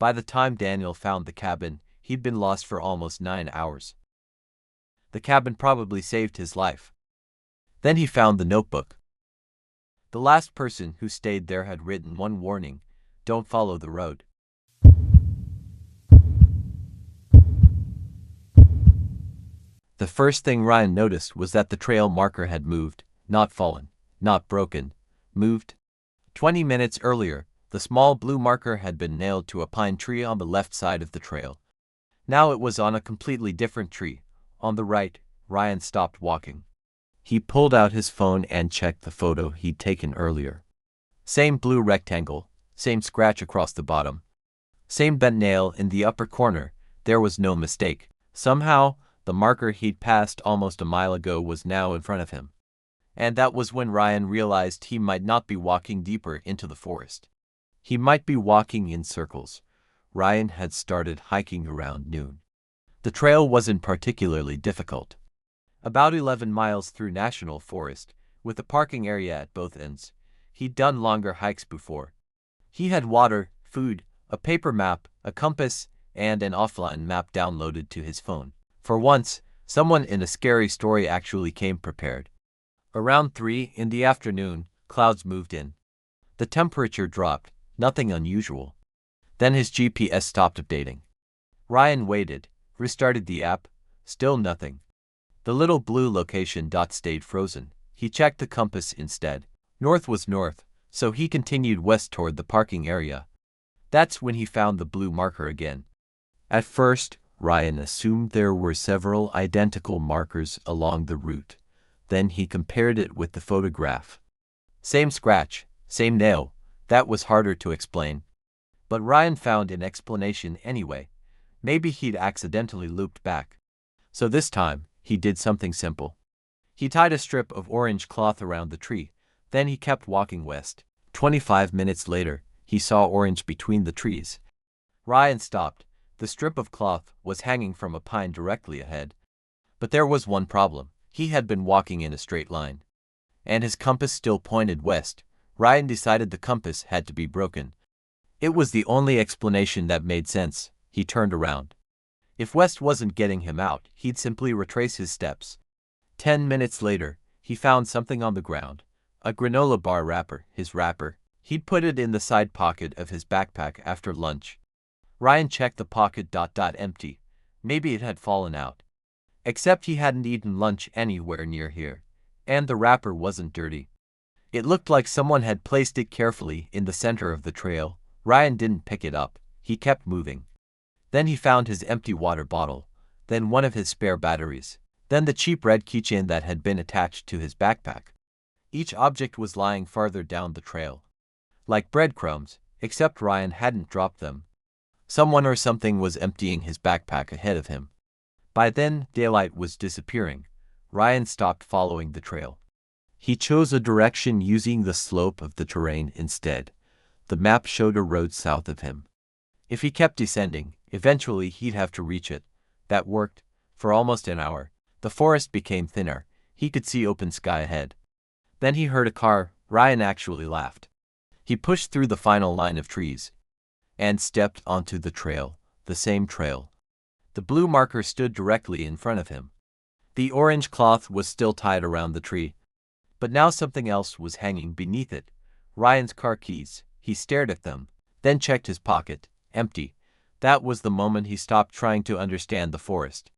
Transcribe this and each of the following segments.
By the time Daniel found the cabin, he'd been lost for almost 9 hours. The cabin probably saved his life. Then he found the notebook. The last person who stayed there had written one warning: don't follow the road. The first thing Ryan noticed was that the trail marker had moved, not fallen, not broken, moved. 20 minutes earlier, the small blue marker had been nailed to a pine tree on the left side of the trail. Now it was on a completely different tree, on the right. Ryan stopped walking. He pulled out his phone and checked the photo he'd taken earlier. Same blue rectangle, same scratch across the bottom, same bent nail in the upper corner. There was no mistake. Somehow, the marker he'd passed almost a mile ago was now in front of him. And that was when Ryan realized he might not be walking deeper into the forest. He might be walking in circles. Ryan had started hiking around noon. The trail wasn't particularly difficult. About 11 miles through national forest, with a parking area at both ends. He'd done longer hikes before. He had water, food, a paper map, a compass, and an offline map downloaded to his phone. For once, someone in a scary story actually came prepared. Around 3 in the afternoon, clouds moved in. The temperature dropped, nothing unusual. Then his GPS stopped updating. Ryan waited, restarted the app, still nothing. The little blue location dot stayed frozen. He checked the compass instead. North was north, so he continued west toward the parking area. That's when he found the blue marker again. At first, Ryan assumed there were several identical markers along the route. Then he compared it with the photograph. Same scratch, same nail. That was harder to explain. But Ryan found an explanation anyway. Maybe he'd accidentally looped back. So this time, he did something simple. He tied a strip of orange cloth around the tree. Then he kept walking west. 25 minutes later, he saw orange between the trees. Ryan stopped. The strip of cloth was hanging from a pine directly ahead. But there was one problem. He had been walking in a straight line. And his compass still pointed west. Ryan decided the compass had to be broken. It was the only explanation that made sense. He turned around. If west wasn't getting him out, he'd simply retrace his steps. 10 minutes later, he found something on the ground. A granola bar wrapper, his wrapper. He'd put it in the side pocket of his backpack after lunch. Ryan checked the pocket empty. Maybe it had fallen out. Except he hadn't eaten lunch anywhere near here. And the wrapper wasn't dirty. It looked like someone had placed it carefully in the center of the trail. Ryan didn't pick it up. He kept moving. Then he found his empty water bottle. Then one of his spare batteries. Then the cheap red keychain that had been attached to his backpack. Each object was lying farther down the trail. Like breadcrumbs, except Ryan hadn't dropped them. Someone or something was emptying his backpack ahead of him. By then, daylight was disappearing. Ryan stopped following the trail. He chose a direction using the slope of the terrain instead. The map showed a road south of him. If he kept descending, eventually he'd have to reach it. That worked. For almost an hour, the forest became thinner. He could see open sky ahead. Then he heard a car. Ryan actually laughed. He pushed through the final line of trees and stepped onto the trail, the same trail. The blue marker stood directly in front of him. The orange cloth was still tied around the tree, but now something else was hanging beneath it. Ryan's car keys. He stared at them, then checked his pocket. Empty. That was the moment he stopped trying to understand the forest.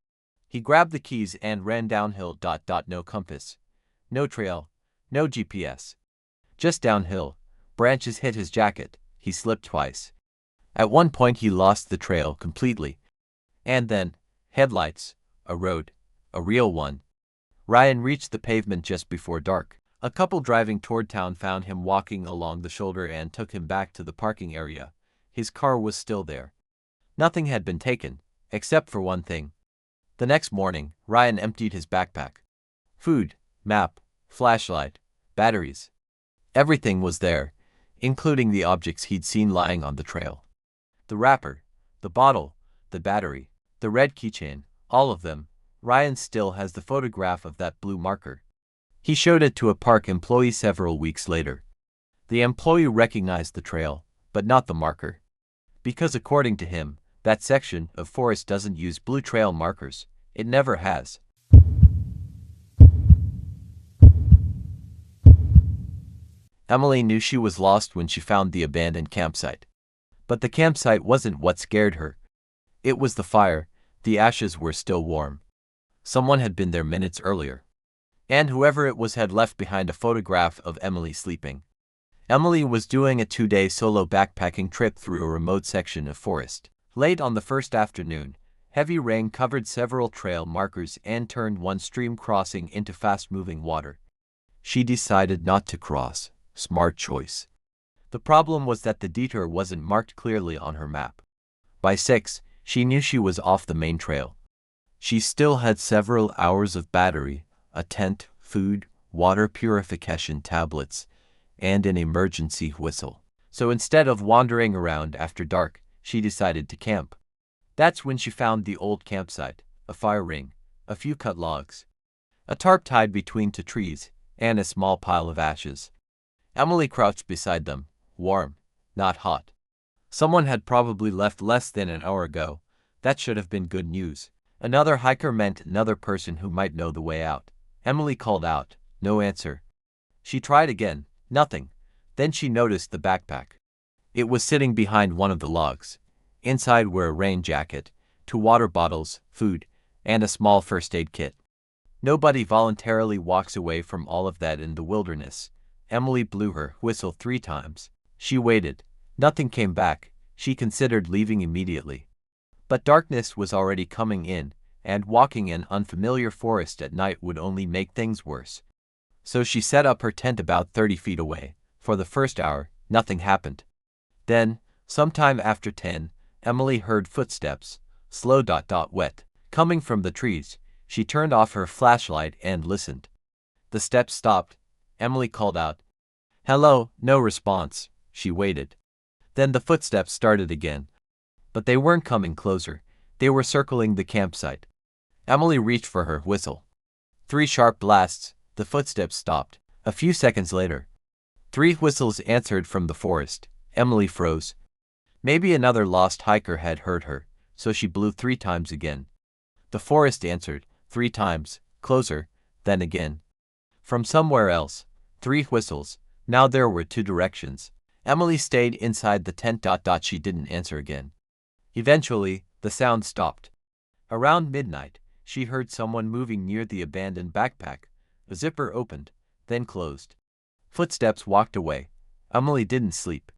He grabbed the keys and ran downhill. No compass. No trail. No GPS. Just downhill. Branches hit his jacket. He slipped twice. At one point he lost the trail completely. And then, headlights. A road. A real one. Ryan reached the pavement just before dark. A couple driving toward town found him walking along the shoulder and took him back to the parking area. His car was still there. Nothing had been taken, except for one thing. The next morning, Ryan emptied his backpack. Food, map, flashlight, batteries. Everything was there, including the objects he'd seen lying on the trail. The wrapper, the bottle, the battery, the red keychain, all of them. Ryan still has the photograph of that blue marker. He showed it to a park employee several weeks later. The employee recognized the trail, but not the marker. because according to him, that section of forest doesn't use blue trail markers. It never has. Emily knew she was lost when she found the abandoned campsite. But the campsite wasn't what scared her. It was the fire. The ashes were still warm. Someone had been there minutes earlier. And whoever it was had left behind a photograph of Emily sleeping. Emily was doing a 2-day solo backpacking trip through a remote section of forest. Late on the first afternoon, heavy rain covered several trail markers and turned one stream crossing into fast-moving water. She decided not to cross. Smart choice. The problem was that the detour wasn't marked clearly on her map. By 6, she knew she was off the main trail. She still had several hours of battery, a tent, food, water purification tablets, and an emergency whistle. So instead of wandering around after dark, she decided to camp. That's when she found the old campsite, a fire ring, a few cut logs, a tarp tied between 2 trees, and a small pile of ashes. Emily crouched beside them, warm, not hot. Someone had probably left less than an hour ago. That should have been good news. Another hiker meant another person who might know the way out. Emily called out, no answer. She tried again, nothing. Then she noticed the backpack. It was sitting behind one of the logs. Inside were a rain jacket, 2 water bottles, food, and a small first aid kit. Nobody voluntarily walks away from all of that in the wilderness. Emily blew her whistle 3 times. She waited. Nothing came back. She considered leaving immediately. But darkness was already coming in, and walking in unfamiliar forest at night would only make things worse. So she set up her tent about 30 feet away. For the first hour, nothing happened. Then, sometime after 10, Emily heard footsteps, slow wet, coming from the trees. She turned off her flashlight and listened. The steps stopped. Emily called out, "Hello," no response. She waited. Then the footsteps started again. But they weren't coming closer. They were circling the campsite. Emily reached for her whistle. 3 sharp blasts. The footsteps stopped. A few seconds later, 3 whistles answered from the forest. Emily froze. Maybe another lost hiker had heard her, so she blew 3 times again. The forest answered, 3 times, closer, then again. From somewhere else, 3 whistles. Now there were 2 directions. Emily stayed inside the tent. She didn't answer again. Eventually, the sound stopped. Around midnight, she heard someone moving near the abandoned backpack. A zipper opened, then closed. Footsteps walked away. Emily didn't sleep.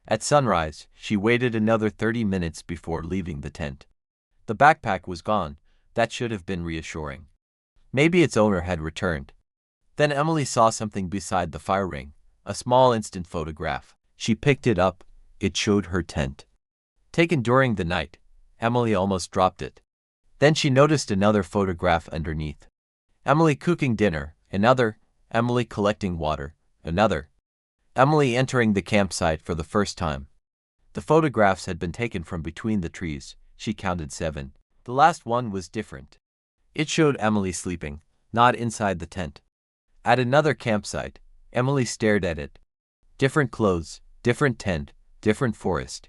At sunrise, she waited another 30 minutes before leaving the tent. The backpack was gone. That should have been reassuring. Maybe its owner had returned. Then Emily saw something beside the fire ring, a small instant photograph. She picked it up. It showed her tent. Taken during the night, Emily almost dropped it. Then she noticed another photograph underneath. Emily cooking dinner, another. Emily collecting water, another. Emily entering the campsite for the first time. The photographs had been taken from between the trees. She counted 7. The last one was different. It showed Emily sleeping, not inside the tent. At another campsite, Emily stared at it. Different clothes, different tent, different forest.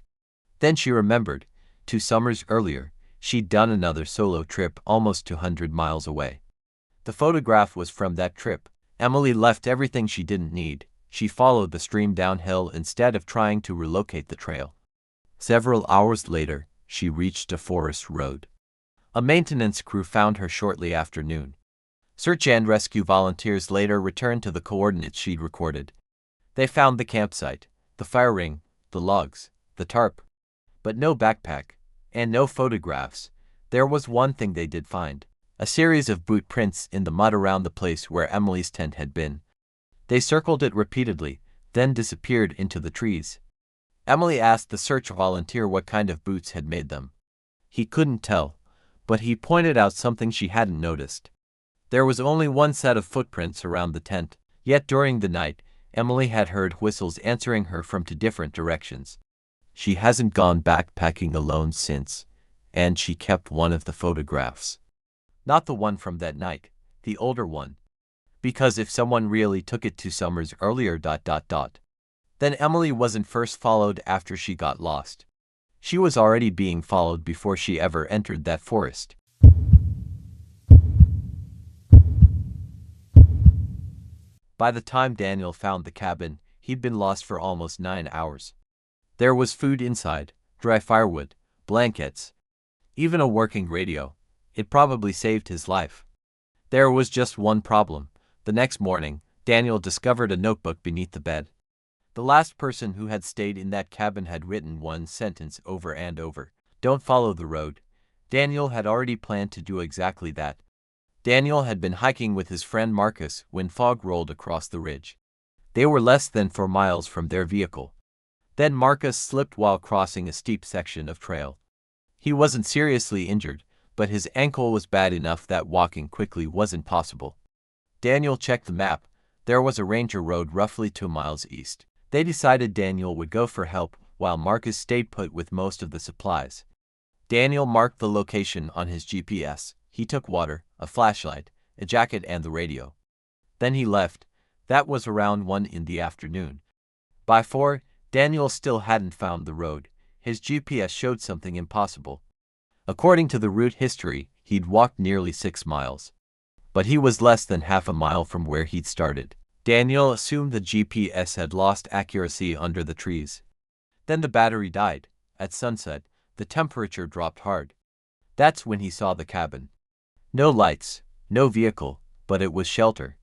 Then she remembered, 2 summers earlier, she'd done another solo trip almost 200 miles away. The photograph was from that trip. Emily left everything she didn't need. She followed the stream downhill instead of trying to relocate the trail. Several hours later, she reached a forest road. A maintenance crew found her shortly after noon. Search and rescue volunteers later returned to the coordinates she'd recorded. They found the campsite, the fire ring, the logs, the tarp. But no backpack, and no photographs. There was one thing they did find: a series of boot prints in the mud around the place where Emily's tent had been. They circled it repeatedly, then disappeared into the trees. Emily asked the search volunteer what kind of boots had made them. He couldn't tell, but he pointed out something she hadn't noticed. There was only one set of footprints around the tent, yet during the night, Emily had heard whistles answering her from 2 different directions. She hasn't gone backpacking alone since, and she kept one of the photographs. Not the one from that night, the older one. Because if someone really took it 2 summers earlier, then Emily wasn't first followed after she got lost. She was already being followed before she ever entered that forest. By the time Daniel found the cabin, he'd been lost for almost 9 hours. There was food inside, dry firewood, blankets, even a working radio. It probably saved his life. There was just one problem. The next morning, Daniel discovered a notebook beneath the bed. The last person who had stayed in that cabin had written one sentence over and over: "Don't follow the road." Daniel had already planned to do exactly that. Daniel had been hiking with his friend Marcus when fog rolled across the ridge. They were less than 4 miles from their vehicle. Then Marcus slipped while crossing a steep section of trail. He wasn't seriously injured, but his ankle was bad enough that walking quickly wasn't possible. Daniel checked the map. There was a ranger road roughly 2 miles east. They decided Daniel would go for help while Marcus stayed put with most of the supplies. Daniel marked the location on his GPS. He took water, a flashlight, a jacket and the radio. Then he left. That was around 1 in the afternoon. By 4, Daniel still hadn't found the road. His GPS showed something impossible. According to the route history, he'd walked nearly 6 miles. But he was less than half a mile from where he'd started. Daniel assumed the GPS had lost accuracy under the trees. Then the battery died. At sunset, the temperature dropped hard. That's when he saw the cabin. No lights, no vehicle, but it was shelter.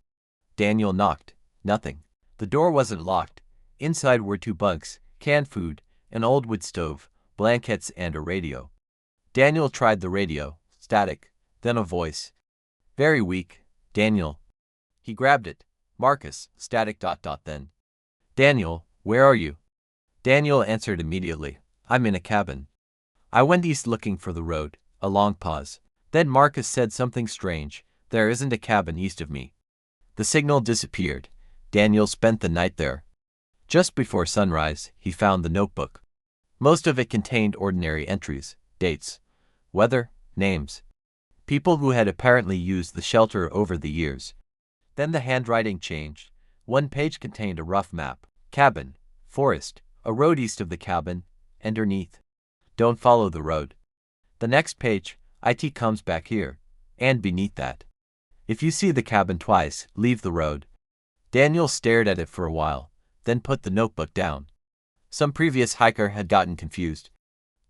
Daniel knocked. Nothing. The door wasn't locked. Inside were 2 bunks, canned food, an old wood stove, blankets and a radio. Daniel tried the radio. Static. Then a voice. Very weak. Daniel. He grabbed it. Marcus. Static. Then. Daniel, where are you? Daniel answered immediately. I'm in a cabin. I went east looking for the road. A long pause. Then Marcus said something strange. There isn't a cabin east of me. The signal disappeared. Daniel spent the night there. Just before sunrise, he found the notebook. Most of it contained ordinary entries, dates, weather, names, people who had apparently used the shelter over the years. Then the handwriting changed. One page contained a rough map, cabin, forest, a road east of the cabin, underneath. Don't follow the road. The next page, IT comes back here, and beneath that. If you see the cabin twice, leave the road. Daniel stared at it for a while, then put the notebook down. Some previous hiker had gotten confused.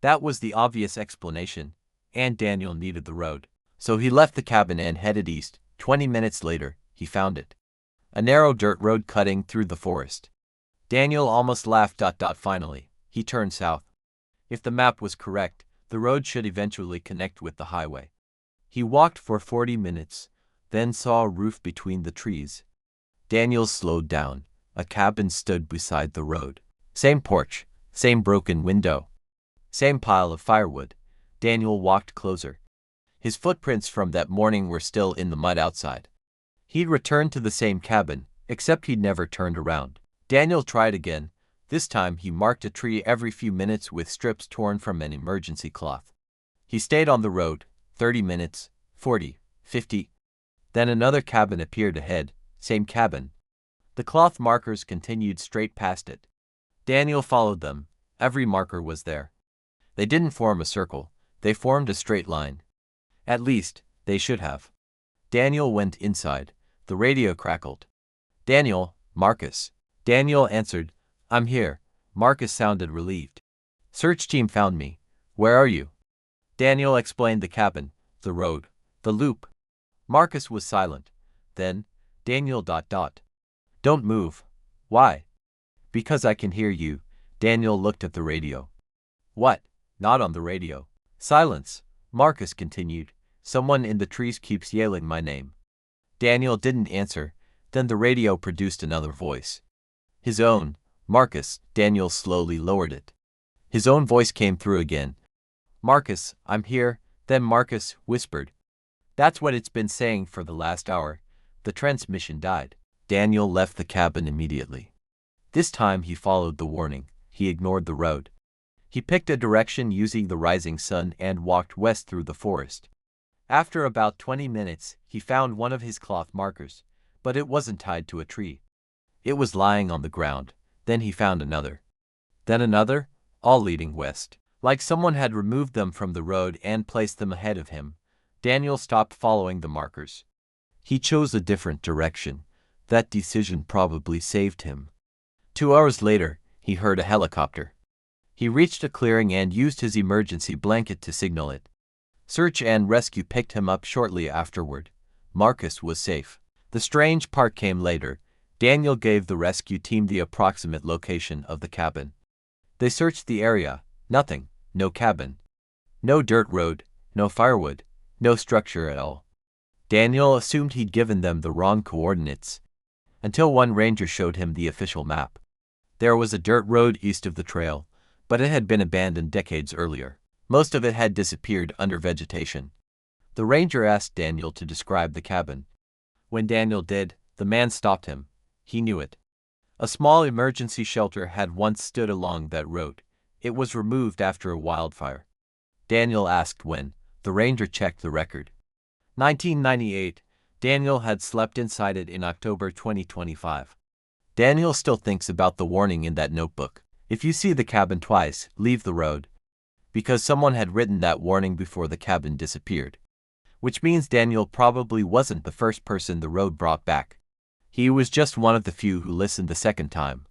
That was the obvious explanation, and Daniel needed the road. So he left the cabin and headed east. 20 minutes later, he found it. A narrow dirt road cutting through the forest. Daniel almost laughed. Finally, he turned south. If the map was correct, the road should eventually connect with the highway. He walked for 40 minutes, then saw a roof between the trees. Daniel slowed down. A cabin stood beside the road. Same porch, same broken window, same pile of firewood. Daniel walked closer. His footprints from that morning were still in the mud outside. He'd returned to the same cabin, except he'd never turned around. Daniel tried again. This time he marked a tree every few minutes with strips torn from an emergency cloth. He stayed on the road, 30 minutes, 40, 50. Then another cabin appeared ahead, same cabin. The cloth markers continued straight past it. Daniel followed them. Every marker was there. They didn't form a circle, they formed a straight line. At least, they should have. Daniel went inside. The radio crackled. Daniel, Marcus. Daniel answered, I'm here. Marcus sounded relieved. Search team found me. Where are you? Daniel explained the cabin, the road, the loop. Marcus was silent. Then, Daniel. Don't move. Why? Because I can hear you. Daniel looked at the radio. What? Not on the radio. Silence. Marcus continued. Someone in the trees keeps yelling my name. Daniel didn't answer. Then the radio produced another voice. His own. Marcus. Daniel slowly lowered it. His own voice came through again. Marcus, I'm here. Then Marcus whispered. That's what it's been saying for the last hour. The transmission died. Daniel left the cabin immediately. This time he followed the warning. He ignored the road. He picked a direction using the rising sun and walked west through the forest. After about 20 minutes, he found one of his cloth markers, but it wasn't tied to a tree. It was lying on the ground. Then he found another. Then another, all leading west. Like someone had removed them from the road and placed them ahead of him. Daniel stopped following the markers. He chose a different direction. That decision probably saved him. 2 hours later, he heard a helicopter. He reached a clearing and used his emergency blanket to signal it. Search and rescue picked him up shortly afterward. Marcus was safe. The strange part came later. Daniel gave the rescue team the approximate location of the cabin. They searched the area. Nothing. No cabin. No dirt road. No firewood. No structure at all. Daniel assumed he'd given them the wrong coordinates, until one ranger showed him the official map. There was a dirt road east of the trail, but it had been abandoned decades earlier. Most of it had disappeared under vegetation. The ranger asked Daniel to describe the cabin. When Daniel did, the man stopped him. He knew it. A small emergency shelter had once stood along that road. It was removed after a wildfire. Daniel asked when. The ranger checked the record. 1998. Daniel had slept inside it in October 2025. Daniel still thinks about the warning in that notebook. If you see the cabin twice, leave the road. Because someone had written that warning before the cabin disappeared. Which means Daniel probably wasn't the first person the road brought back. He was just one of the few who listened the second time.